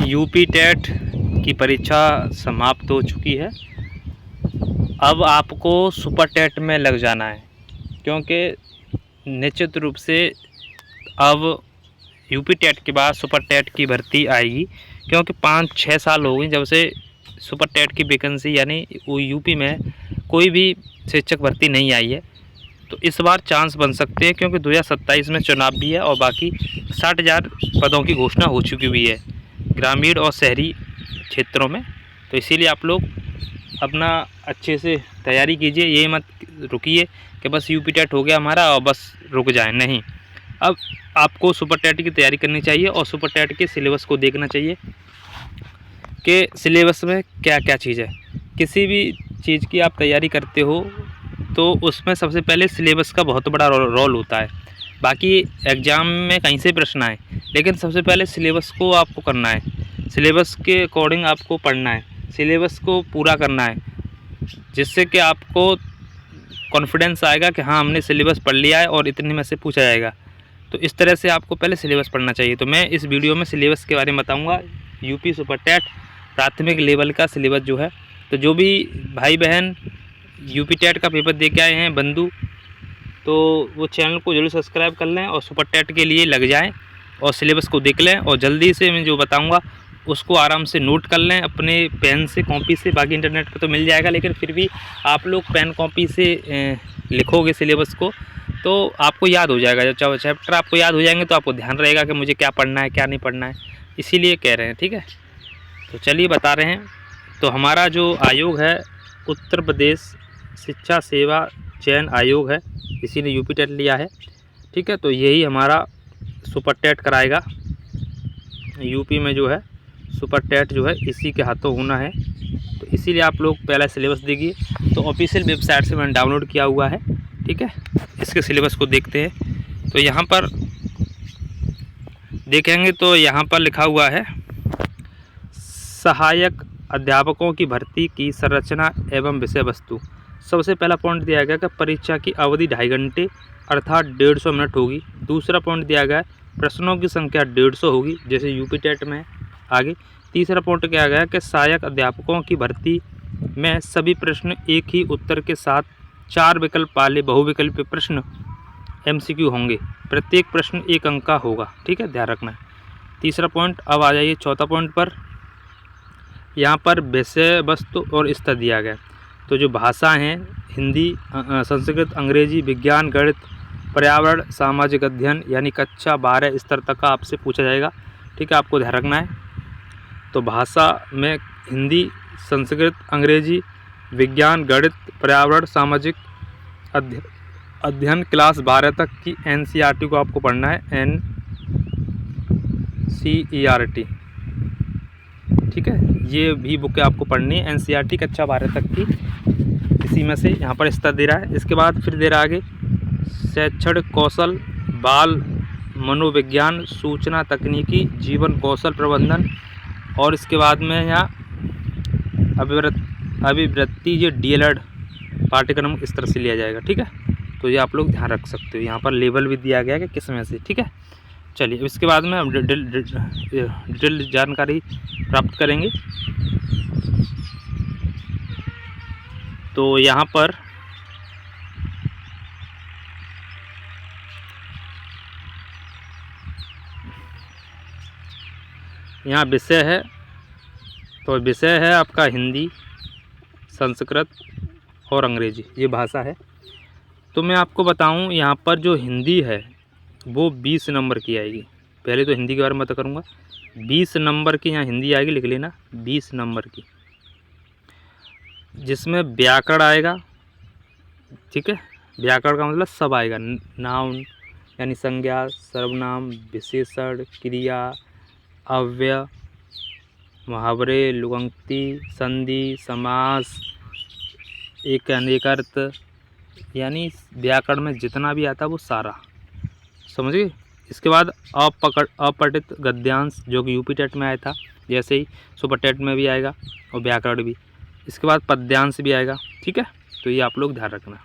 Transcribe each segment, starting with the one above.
UP TET की परीक्षा समाप्त हो चुकी है। अब आपको सुपर टेट में लग जाना है, क्योंकि निश्चित रूप से अब यूपी टेट के बाद सुपर टेट की भर्ती आएगी, क्योंकि 5-6 साल हो गई जब से सुपर टेट की वैकेंसी यानी वो यूपी में कोई भी शिक्षक भर्ती नहीं आई है। तो इस बार चांस बन सकते हैं, क्योंकि 2027 में चुनाव भी है और बाकी 60,000 पदों की घोषणा हो चुकी हुई है ग्रामीण और शहरी क्षेत्रों में। तो इसीलिए आप लोग अपना अच्छे से तैयारी कीजिए, ये मत रुकिए कि बस यूपी टेट हो गया हमारा और बस रुक जाए, नहीं। अब आपको सुपर टेट की तैयारी करनी चाहिए और सुपर टेट के सिलेबस को देखना चाहिए कि सिलेबस में क्या क्या चीज़ है। किसी भी चीज़ की आप तैयारी करते हो तो उसमें सबसे पहले सिलेबस का बहुत बड़ा रोल होता है। बाकी एग्ज़ाम में कहीं से प्रश्न आए, लेकिन सबसे पहले सिलेबस को आपको करना है, सिलेबस के अकॉर्डिंग आपको पढ़ना है, सिलेबस को पूरा करना है, जिससे कि आपको कॉन्फिडेंस आएगा कि हाँ हमने सिलेबस पढ़ लिया है और इतने में से पूछा जाएगा। तो इस तरह से आपको पहले सिलेबस पढ़ना चाहिए। तो मैं इस वीडियो में सिलेबस के बारे में बताऊँगा, यूपी सुपर टेट प्राथमिक लेवल का सिलेबस जो है। तो जो भी भाई बहन यूपी टेट का पेपर दे के आए हैं बंधु, तो वो चैनल को जरूर सब्सक्राइब कर लें और सुपर टेट के लिए लग जाएं और सिलेबस को देख लें। और जल्दी से मैं जो बताऊंगा उसको आराम से नोट कर लें अपने पेन से, कॉपी से। बाकी इंटरनेट पर तो मिल जाएगा, लेकिन फिर भी आप लोग पेन कॉपी से लिखोगे सिलेबस को तो आपको याद हो जाएगा। जब चैप्टर आपको याद हो जाएंगे तो आपको ध्यान रहेगा कि मुझे क्या पढ़ना है क्या नहीं पढ़ना है, इसीलिए कह रहे हैं, ठीक है। तो चलिए बता रहे हैं। तो हमारा जो आयोग है उत्तर प्रदेश शिक्षा सेवा चयन आयोग है, इसी ने यूपी टेट लिया है, ठीक है। तो यही हमारा सुपर टेट कराएगा यूपी में जो है, सुपर टेट जो है इसी के हाथों होना है। तो इसीलिए आप लोग पहला सिलेबस देखिए। तो ऑफिशियल वेबसाइट से मैंने डाउनलोड किया हुआ है, ठीक है। इसके सिलेबस को देखते हैं। तो यहाँ पर देखेंगे तो यहाँ पर लिखा हुआ है सहायक अध्यापकों की भर्ती की संरचना एवं विषय वस्तु। सबसे पहला पॉइंट दिया गया कि परीक्षा की अवधि 2.5 घंटे अर्थात 150 मिनट होगी। दूसरा पॉइंट दिया गया है प्रश्नों की संख्या 150 होगी, जैसे यूपी टेट में आगे। तीसरा पॉइंट किया गया कि सहायक अध्यापकों की भर्ती में सभी प्रश्न एक ही उत्तर के साथ 4 विकल्प वाले बहुविकल्पीय प्रश्न MCQ होंगे, प्रत्येक प्रश्न 1 अंक का होगा, ठीक है, ध्यान रखना है। तीसरा पॉइंट। अब आ जाइए चौथा पॉइंट पर। यहाँ पर विषय वस्तु और स्तर दिया गया। तो जो भाषा हैं हिंदी, संस्कृत, अंग्रेजी, विज्ञान, गणित, पर्यावरण, सामाजिक अध्ययन, यानी कक्षा 12 स्तर तक का आपसे पूछा जाएगा, ठीक है, आपको ध्यान रखना है। तो भाषा में हिंदी, संस्कृत, अंग्रेजी, विज्ञान, गणित, पर्यावरण, सामाजिक अध्ययन क्लास 12 तक की NCERT को आपको पढ़ना है, NCERT, ठीक है। ये भी बुक आपको पढ़नी है NCERT कक्षा 12 तक की, इसी में से यहाँ पर स्तर दे रहा है। इसके बाद फिर दे रहा आगे शैक्षणिक कौशल, बाल मनोविज्ञान, सूचना तकनीकी, जीवन कौशल प्रबंधन, और इसके बाद में यहाँ अभिवृत्ति, ये DLED पाठ्यक्रम इस तरह से लिया जाएगा, ठीक है। तो ये आप लोग ध्यान रख सकते हो। यहाँ पर लेवल भी दिया गया है कि किस में से, ठीक है। चलिए इसके बाद में हम डिटेल जानकारी प्राप्त करेंगे। तो यहाँ पर यहाँ विषय है, तो विषय है आपका हिंदी, संस्कृत और अंग्रेजी, ये भाषा है। तो मैं आपको बताऊं यहाँ पर जो हिंदी है वो 20 नंबर की आएगी। पहले तो हिंदी के बारे में बात करूँगा। 20 नंबर की यहाँ हिंदी आएगी, लिख लेना 20 नंबर की, जिसमें व्याकरण आएगा, ठीक है। व्याकरण का मतलब सब आएगा, नाउन यानी संज्ञा, सर्वनाम, विशेषण, क्रिया, अव्यय, मुहावरे, लुगंती, संधि, समास, एक अनेक अर्थ, यानी व्याकरण में जितना भी आता है वो सारा, समझ गए। इसके बाद अपठित गद्यांश, जो कि यूपी टेट में आया था, जैसे ही सुपर टेट में भी आएगा, और व्याकरण भी। इसके बाद पद्यांश भी आएगा, ठीक है। तो ये आप लोग ध्यान रखना,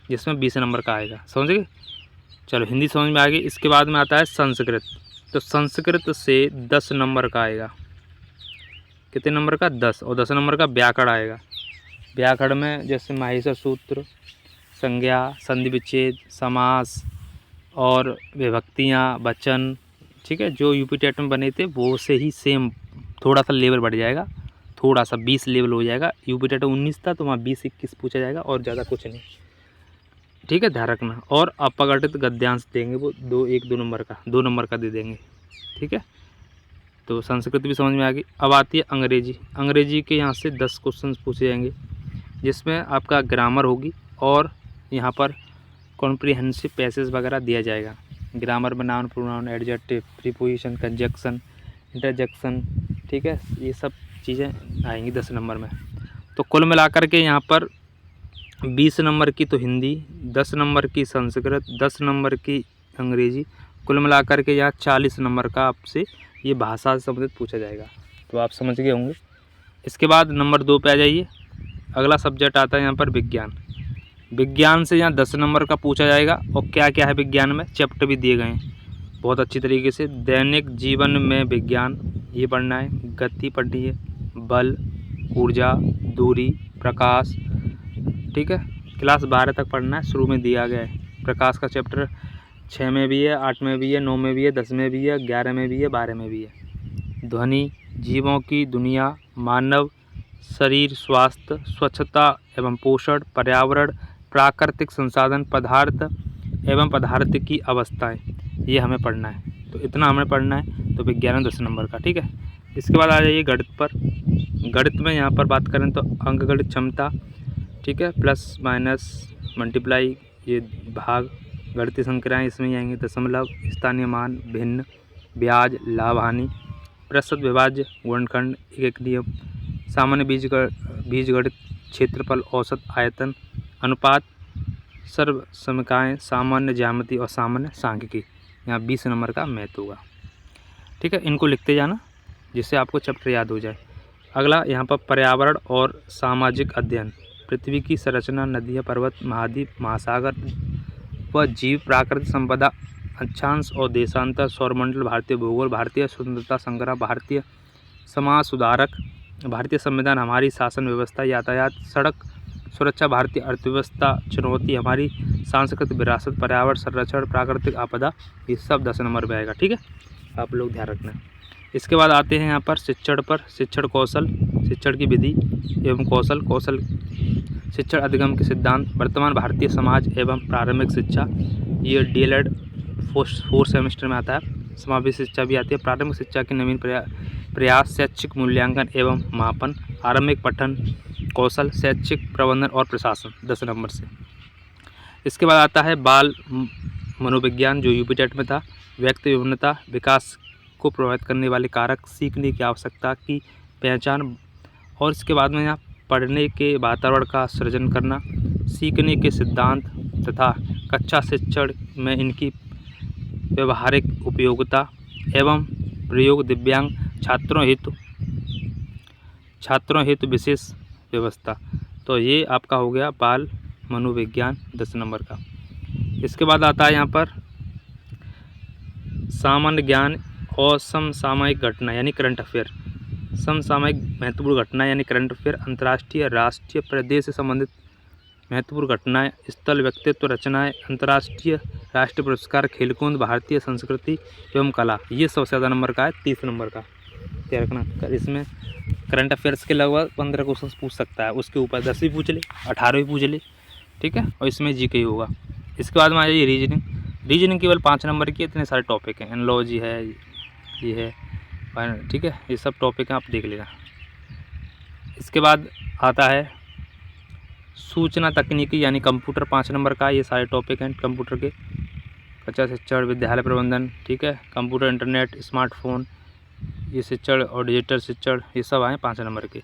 जिसमें 20 नंबर का आएगा, समझ गए। चलो हिंदी समझ में आ गई। इसके बाद में आता है संस्कृत। तो संस्कृत से 10 नंबर का आएगा। कितने नंबर का? 10। और 10 नंबर का व्याकरण आएगा। व्याकरण में जैसे माहेश्वर सूत्र, संज्ञा, संधि विच्छेद, समास और विभक्तियाँ, वचन, ठीक है, जो यूपी टेट में बने थे वो से ही सेम थोड़ा सा लेवल बढ़ जाएगा, थोड़ा सा 20 लेवल हो जाएगा। यूपी टेट 19 था तो वहाँ 20-21 पूछा जाएगा और ज़्यादा कुछ नहीं, ठीक है, ध्यान रखना। और अपघटित गद्यांश देंगे वो 2 नंबर का दे देंगे, ठीक है। तो संस्कृत भी समझ में आ गई। अब आती है अंग्रेजी। अंग्रेजी के यहाँ से 10 क्वेश्चन पूछे जाएंगे, जिसमें आपका ग्रामर होगी और यहाँ पर कॉम्प्रिहेंसिव पैसेज वगैरह दिया जाएगा। ग्रामर में noun, pronoun, adjective, preposition, conjunction, interjection, ठीक है, ये सब चीज़ें आएंगी 10 नंबर में। तो कुल मिलाकर के यहाँ पर 20 नंबर की तो हिंदी, 10 नंबर की संस्कृत, 10 नंबर की अंग्रेजी, कुल मिलाकर के यहाँ 40 नंबर का आपसे ये भाषा से संबंधित पूछा जाएगा। तो आप समझ गए होंगे। इसके बाद नंबर 2 पे आ जाइए। अगला सब्जेक्ट आता है यहाँ पर विज्ञान। विज्ञान से यहाँ 10 नंबर का पूछा जाएगा। और क्या क्या है विज्ञान में, चैप्टर भी दिए गए हैं बहुत अच्छी तरीके से। दैनिक जीवन में विज्ञान, ये पढ़ना है। गति पढ़नी है, बल, ऊर्जा, दूरी, प्रकाश, ठीक है, क्लास 12 तक पढ़ना है, शुरू में दिया गया है। प्रकाश का चैप्टर 6 में भी है, 8 में भी है, 9 में भी है, 10 में भी है, 11 में भी है, 12 में भी है। ध्वनि, जीवों की दुनिया, मानव शरीर, स्वास्थ्य, स्वच्छता एवं पोषण, पर्यावरण, प्राकृतिक संसाधन, पदार्थ एवं पदार्थ की अवस्थाएं, ये हमें पढ़ना है। तो इतना हमें पढ़ना है। तो विज्ञान 10 नंबर का, ठीक है। इसके बाद आ जाइए गणित पर। गणित में यहाँ पर बात करें तो अंकगणित क्षमता, ठीक है, प्लस माइनस मल्टीप्लाई, ये भाग, गणितीय संख्याएँ इसमें ही आएंगी। दशमलव, स्थानीय मान, भिन्न, ब्याज, लाभ हानि, प्रतिशत, विभाज्य, गुणनखंड, एक नियम, सामान्य बीजगणित, क्षेत्रफल, औसत, आयतन, अनुपात, सर्व समीकरण, सामान्य ज्यामिति और सामान्य सांख्यिकी। यहाँ 20 नंबर का मैथ होगा, ठीक है। इनको लिखते जाना जिससे आपको चैप्टर याद हो जाए। अगला यहाँ पर पर्यावरण और सामाजिक अध्ययन। पृथ्वी की संरचना, नदियाँ, पर्वत, महाद्वीप, महासागर व जीव, प्राकृतिक संपदा, अक्षांश और देशांतर, सौरमंडल, भारतीय भूगोल, भारतीय स्वतंत्रता संग्राम, भारतीय समाज सुधारक, भारतीय संविधान, हमारी शासन व्यवस्था, यातायात, सड़क सुरक्षा, भारतीय अर्थव्यवस्था, चुनौती, हमारी सांस्कृतिक विरासत, पर्यावरण संरक्षण, प्राकृतिक आपदा, ये सब 10 नंबर पे आएगा, ठीक है। आप लोग ध्यान रखना। इसके बाद आते हैं यहाँ पर शिक्षण पर। शिक्षण कौशल, शिक्षण की विधि एवं कौशल, शिक्षण अधिगम के सिद्धांत, वर्तमान भारतीय समाज एवं प्रारंभिक शिक्षा, ये DELED 4 सेमेस्टर में आता है। समावेशी शिक्षा भी आती है। प्रारंभिक शिक्षा के नवीन प्रयास, शैक्षिक मूल्यांकन एवं मापन, आरंभिक पठन कौशल, शैक्षिक प्रबंधन और प्रशासन, 10 नंबर से। इसके बाद आता है बाल मनोविज्ञान, जो यूपी टेट में था। व्यक्ति विभिन्नता, विकास को प्रभावित करने वाले कारक, सीखने की आवश्यकता की पहचान, और इसके बाद में यहाँ पढ़ने के वातावरण का सृजन करना, सीखने के सिद्धांत तथा कक्षा शिक्षण में इनकी व्यवहारिक उपयोगिता एवं प्रयोग, दिव्यांग छात्रों हेतु विशेष व्यवस्था। तो ये आपका हो गया बाल मनोविज्ञान 10 नंबर का। इसके बाद आता है यहाँ पर सामान्य ज्ञान और समसामयिक घटना यानी करंट अफेयर। समसामयिक महत्वपूर्ण घटना यानी करंट अफेयर, अंतर्राष्ट्रीय, राष्ट्रीय, प्रदेश से संबंधित महत्वपूर्ण घटनाएं, स्थल, व्यक्तित्व, रचनाएं, अंतर्राष्ट्रीय, राष्ट्रीय पुरस्कार, खेलकूद, भारतीय संस्कृति एवं कला, ये सबसे ज़्यादा नंबर का है, 30 नंबर का। ध्यान रखना, इसमें करंट अफेयर्स के लगभग 15 क्वेश्चन पूछ सकता है। उसके ऊपर 10 भी पूछ ले, 18 भी पूछ ले, ठीक है। और इसमें जीके ही होगा। इसके बाद में आ जाइए रीजनिंग केवल 5 नंबर की, इतने सारे टॉपिक हैं। एनालॉजी है, ये है, ठीक है, ये सब टॉपिक हैं, आप देख लेना। इसके बाद आता है सूचना तकनीकी यानी कंप्यूटर, 5 नंबर का। ये सारे टॉपिक हैं कंप्यूटर के। कक्षा शिक्षण, विद्यालय प्रबंधन, ठीक है, कंप्यूटर, इंटरनेट, स्मार्टफोन, ये शिक्षण और डिजिटल शिक्षण, ये सब आए 5 नंबर के।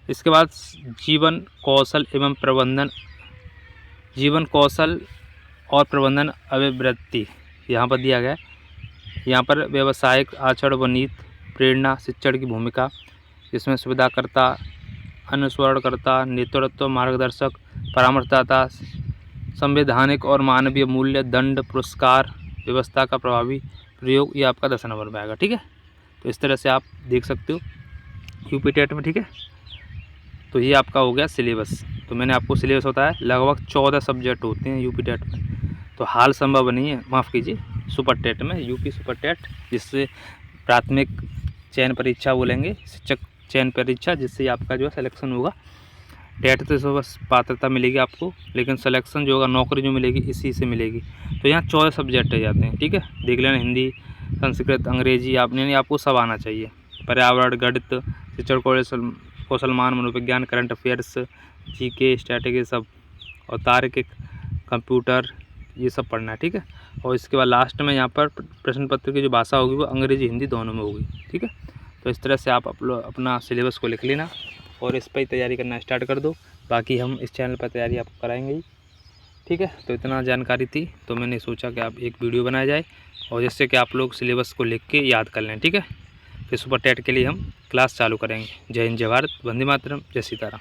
इसके बाद जीवन कौशल और प्रबंधन अभिवृत्ति यहाँ पर दिया गया है। यहाँ पर व्यावसायिक आचरण व नीति, प्रेरणा, शिक्षण की भूमिका, जिसमें सुविधाकर्ता, अनुसरणकर्ता, नेतृत्व, मार्गदर्शक, प्रयोग ये आपका 10 नंबर में आएगा। ठीक है, तो इस तरह से आप देख सकते हो यूपी टेट में। ठीक है, तो ये आपका हो गया सिलेबस। तो मैंने आपको सिलेबस बताया, लगभग 14 सब्जेक्ट होते हैं यूपी टेट में। तो हाल संभव नहीं है, माफ़ कीजिए, सुपर टेट में, यूपी सुपर टेट, जिससे प्राथमिक चयन परीक्षा बोलेंगे, शिक्षक चयन परीक्षा, जिससे आपका जो है सिलेक्शन होगा। टेट तो बस पात्रता मिलेगी आपको, लेकिन सिलेक्शन जो होगा, नौकरी जो मिलेगी, इसी से मिलेगी। तो यहाँ 14 सब्जेक्ट जाते हैं। ठीक है, देख लेना, हिंदी, संस्कृत, अंग्रेजी, आपने आपको सब आना चाहिए। पर्यावरण, गणित, शिक्षण कौशल मान, मनोविज्ञान, करंट अफेयर्स, जीके, स्ट्रैटेजी, सब, और तार्किक, कंप्यूटर, ये सब पढ़ना है। ठीक है, और इसके बाद लास्ट में यहाँ पर प्रश्न पत्र की जो भाषा होगी वो अंग्रेजी हिंदी दोनों में होगी। ठीक है, तो इस तरह से आप अपना सिलेबस को लिख लेना और इस पर ही तैयारी करना स्टार्ट कर दो। बाकी हम इस चैनल पर तैयारी आपको कराएंगे ही। ठीक है, तो इतना जानकारी थी, तो मैंने सोचा कि आप एक वीडियो बनाया जाए और जिससे कि आप लोग सिलेबस को लिख के याद कर लें। ठीक है, फिर सुपर टेट के लिए हम क्लास चालू करेंगे। जय हिंद, जय भारत, वंदे मातरम, जय सीताराम।